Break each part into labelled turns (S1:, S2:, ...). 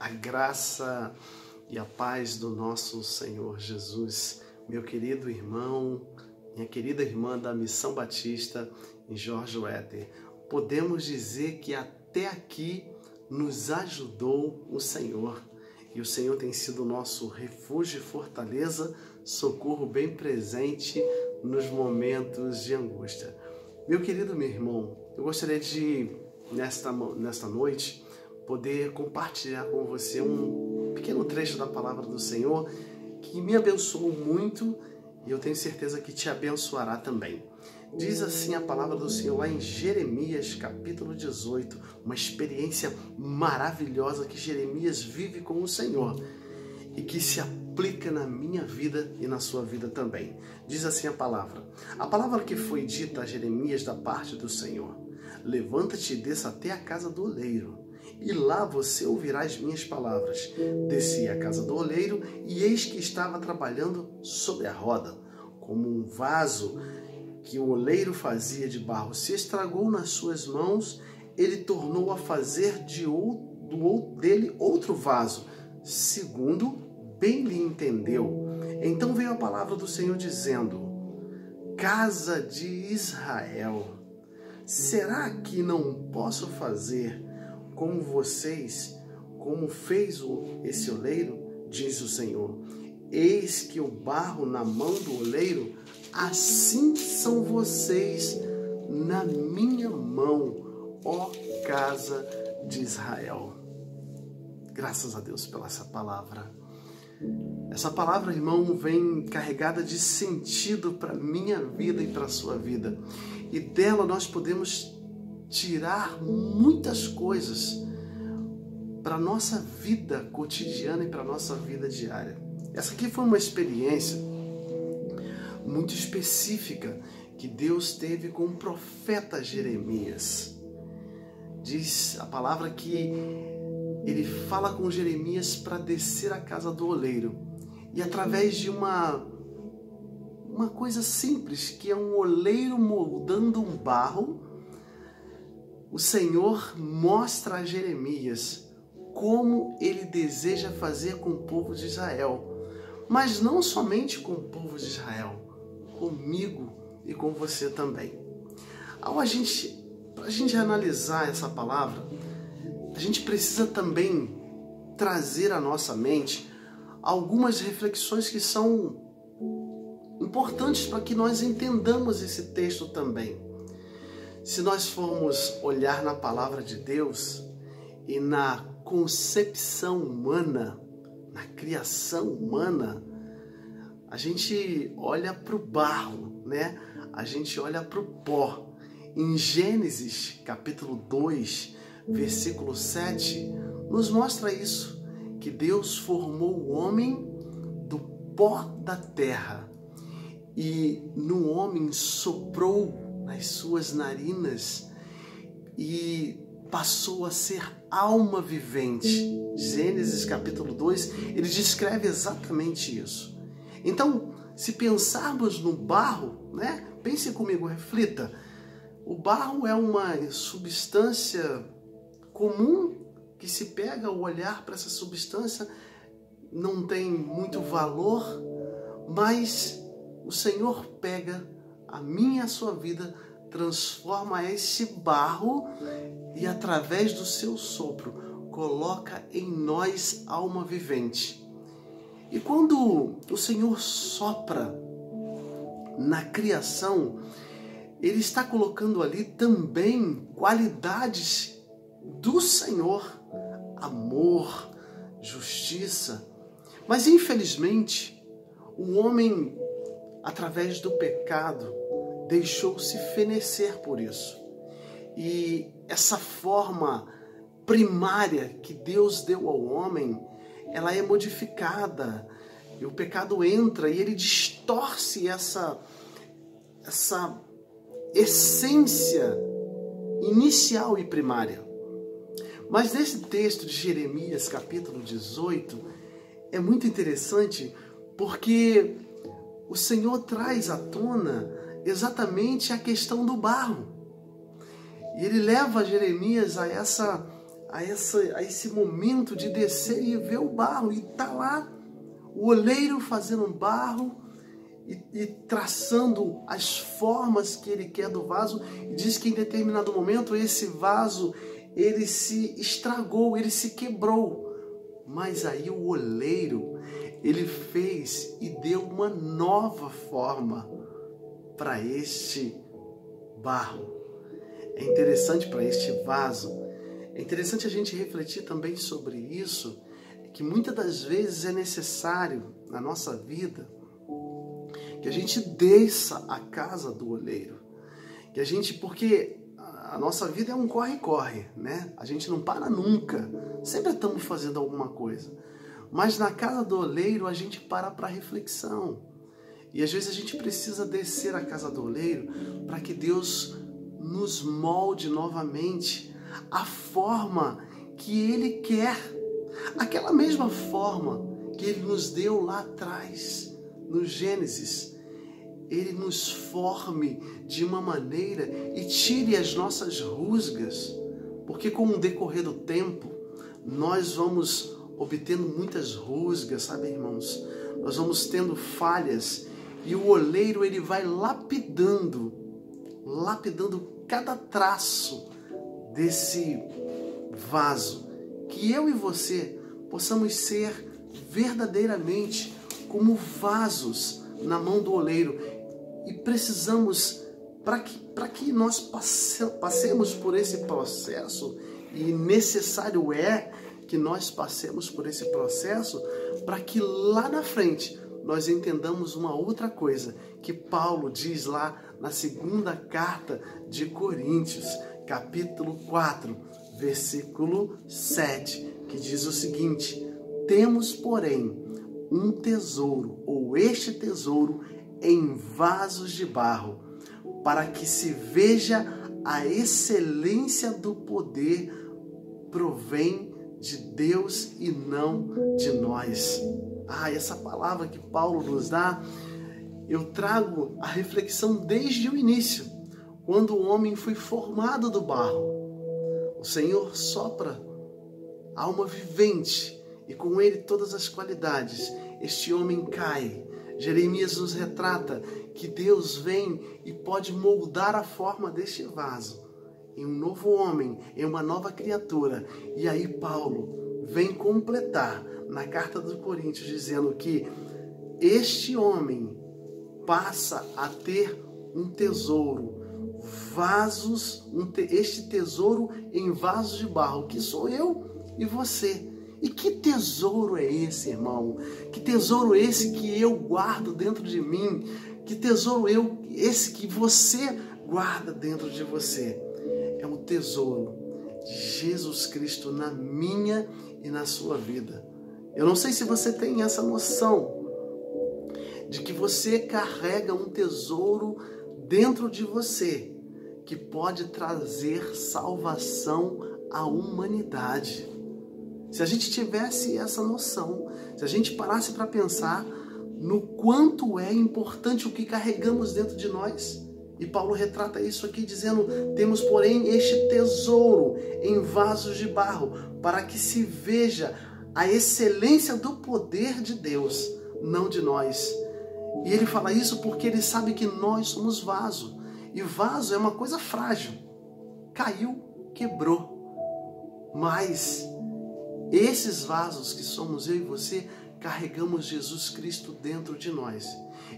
S1: A graça e a paz do nosso Senhor Jesus, meu querido irmão, minha querida irmã da Missão Batista em Jorge Wetter. Podemos dizer que até aqui nos ajudou o Senhor. E o Senhor tem sido nosso refúgio e fortaleza, socorro bem presente nos momentos de angústia. Meu querido meu irmão, eu gostaria de, nesta noite, poder compartilhar com você um pequeno trecho da palavra do Senhor que me abençoou muito e eu tenho certeza que te abençoará também. Diz assim a palavra do Senhor lá em Jeremias capítulo 18, uma experiência maravilhosa que Jeremias vive com o Senhor e que se aplica na minha vida e na sua vida também. Diz assim a palavra que foi dita a Jeremias da parte do Senhor: levanta-te e desça até a casa do oleiro, e lá você ouvirá as minhas palavras. Desci à casa do oleiro, e eis que estava trabalhando sobre a roda, como um vaso que o oleiro fazia de barro se estragou nas suas mãos, ele tornou a fazer dele outro vaso, segundo bem lhe entendeu. Então veio a palavra do Senhor dizendo: casa de Israel, será que não posso fazer como vocês, como fez esse oleiro? Diz o Senhor. Eis que o barro na mão do oleiro, assim são vocês na minha mão, ó casa de Israel. Graças a Deus pela essa palavra. Essa palavra, irmão, vem carregada de sentido para a minha vida e para a sua vida. E dela nós podemos tirar muitas coisas para a nossa vida cotidiana e para a nossa vida diária. Essa aqui foi uma experiência muito específica que Deus teve com o profeta Jeremias. Diz a palavra que ele fala com Jeremias para descer à casa do oleiro. E através de uma coisa simples, que é um oleiro moldando um barro, o Senhor mostra a Jeremias como ele deseja fazer com o povo de Israel. Mas não somente com o povo de Israel, comigo e com você também. Para a gente analisar essa palavra, a gente precisa também trazer à nossa mente algumas reflexões que são importantes para que nós entendamos esse texto também. Se nós formos olhar na palavra de Deus e na concepção humana, na criação humana, a gente olha para o barro, né? A gente olha para o pó. Em Gênesis capítulo 2, versículo 7, nos mostra isso, que Deus formou o homem do pó da terra e no homem soprou nas suas narinas e passou a ser alma vivente. Gênesis capítulo 2, ele descreve exatamente isso. Então, se pensarmos no barro, né? Pense comigo, reflita. O barro é uma substância comum que se pega ao olhar para essa substância, não tem muito valor, mas o Senhor pega a minha e a sua vida, transforma esse barro e através do seu sopro coloca em nós alma vivente. E quando o Senhor sopra na criação, Ele está colocando ali também qualidades do Senhor, amor, justiça. Mas infelizmente, o homem, através do pecado, deixou-se fenecer por isso. E essa forma primária que Deus deu ao homem, ela é modificada. E o pecado entra e ele distorce essa essência inicial e primária. Mas nesse texto de Jeremias, capítulo 18, é muito interessante porque o Senhor traz à tona exatamente a questão do barro. E ele leva Jeremias a a esse momento de descer e ver o barro, e tá lá o oleiro fazendo um barro e traçando as formas que ele quer do vaso, e diz que em determinado momento esse vaso, ele se estragou, ele se quebrou, mas aí o oleiro, ele fez e deu uma nova forma para este barro. É interessante para este vaso, é interessante a gente refletir também sobre isso, que muitas das vezes é necessário na nossa vida que a gente desça a casa do oleiro, porque a nossa vida é um corre-corre, né? A gente não para nunca, sempre estamos fazendo alguma coisa, mas na casa do oleiro a gente para reflexão, e às vezes a gente precisa descer a casa do oleiro para que Deus nos molde novamente a forma que Ele quer, aquela mesma forma que Ele nos deu lá atrás, no Gênesis. Ele nos forme de uma maneira e tire as nossas rusgas, porque com o decorrer do tempo, nós vamos obtendo muitas rusgas, sabe, irmãos? Nós vamos tendo falhas, e o oleiro, ele vai lapidando cada traço desse vaso, que eu e você possamos ser verdadeiramente como vasos na mão do oleiro. E precisamos, para que nós passemos por esse processo, e necessário é que nós passemos por esse processo, para que lá na frente nós entendamos uma outra coisa, que Paulo diz lá na segunda carta de Coríntios, capítulo 4, versículo 7, que diz o seguinte: temos, porém, um tesouro, ou este tesouro, em vasos de barro, para que se veja a excelência do poder provém de Deus e não de nós. Essa palavra que Paulo nos dá, eu trago a reflexão desde o início, quando o homem foi formado do barro. O Senhor sopra alma vivente, e com ele todas as qualidades. Este homem cai. Jeremias nos retrata que Deus vem e pode moldar a forma deste vaso em um novo homem, em uma nova criatura. E aí Paulo vem completar na carta dos Coríntios, dizendo que este homem passa a ter um tesouro, este tesouro em vasos de barro, que sou eu e você. E que tesouro é esse, irmão? Que tesouro é esse que eu guardo dentro de mim? Que tesouro é esse que você guarda dentro de você? É o tesouro de Jesus Cristo na minha e na sua vida. Eu não sei se você tem essa noção de que você carrega um tesouro dentro de você que pode trazer salvação à humanidade. Se a gente tivesse essa noção, se a gente parasse para pensar no quanto é importante o que carregamos dentro de nós, e Paulo retrata isso aqui dizendo: temos, porém, este tesouro em vasos de barro, para que se veja a excelência do poder de Deus, não de nós. E ele fala isso porque ele sabe que nós somos vaso, e vaso é uma coisa frágil, caiu, quebrou, mas esses vasos que somos eu e você, carregamos Jesus Cristo dentro de nós.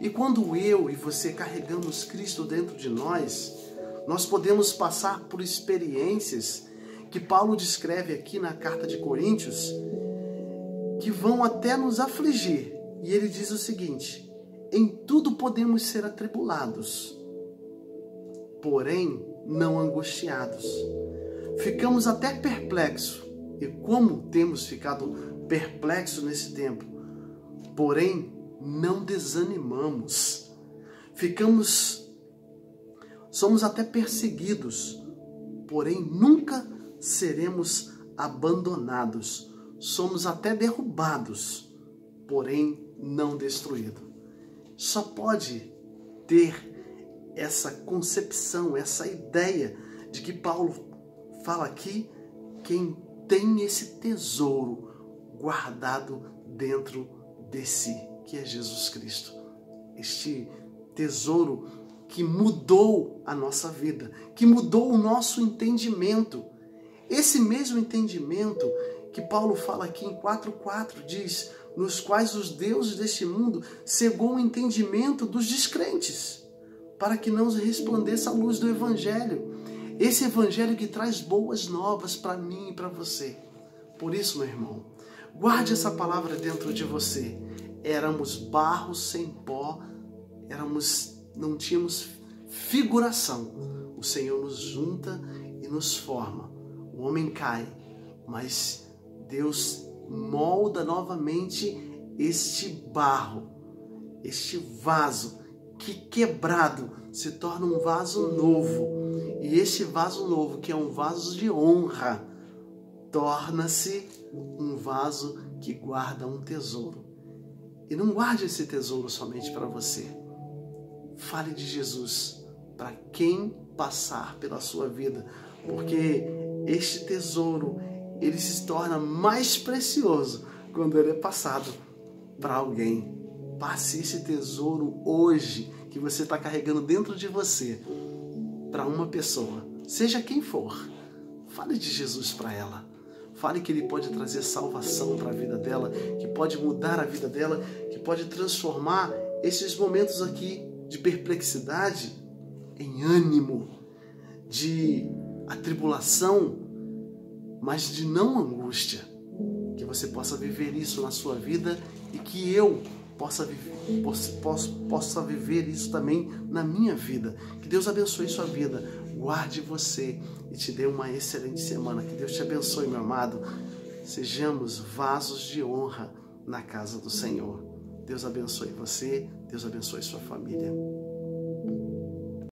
S1: E quando eu e você carregamos Cristo dentro de nós, nós podemos passar por experiências que Paulo descreve aqui na carta de Coríntios, que vão até nos afligir. E ele diz o seguinte: em tudo podemos ser atribulados, porém não angustiados. Ficamos até perplexos. E como temos ficado perplexos nesse tempo, porém não desanimamos. Somos até perseguidos, porém nunca seremos abandonados. Somos até derrubados, porém não destruídos. Só pode ter essa concepção, essa ideia de que Paulo fala aqui, quem tem esse tesouro guardado dentro de si, que é Jesus Cristo. Este tesouro que mudou a nossa vida, que mudou o nosso entendimento. Esse mesmo entendimento que Paulo fala aqui em 4:4 diz, nos quais os deuses deste mundo cegou o entendimento dos descrentes, para que não resplandeça a luz do Evangelho. Esse Evangelho que traz boas novas para mim e para você. Por isso, meu irmão, guarde essa palavra dentro de você. Éramos barro sem pó, não tínhamos figuração. O Senhor nos junta e nos forma. O homem cai, mas Deus molda novamente este barro, este vaso que quebrado se torna um vaso novo. E este vaso novo, que é um vaso de honra, torna-se um vaso que guarda um tesouro. E não guarde esse tesouro somente para você. Fale de Jesus para quem passar pela sua vida, porque este tesouro, ele se torna mais precioso quando ele é passado para alguém. Passe esse tesouro hoje, que você está carregando dentro de você, para uma pessoa, seja quem for. Fale de Jesus para ela. Fale que ele pode trazer salvação para a vida dela, que pode mudar a vida dela, que pode transformar esses momentos aqui de perplexidade em ânimo, de atribulação, mas de não angústia. Que você possa viver isso na sua vida e que eu possa viver isso também na minha vida. Que Deus abençoe sua vida, guarde você e te dê uma excelente semana. Que Deus te abençoe, meu amado. Sejamos vasos de honra na casa do Senhor. Deus abençoe você, Deus abençoe sua família.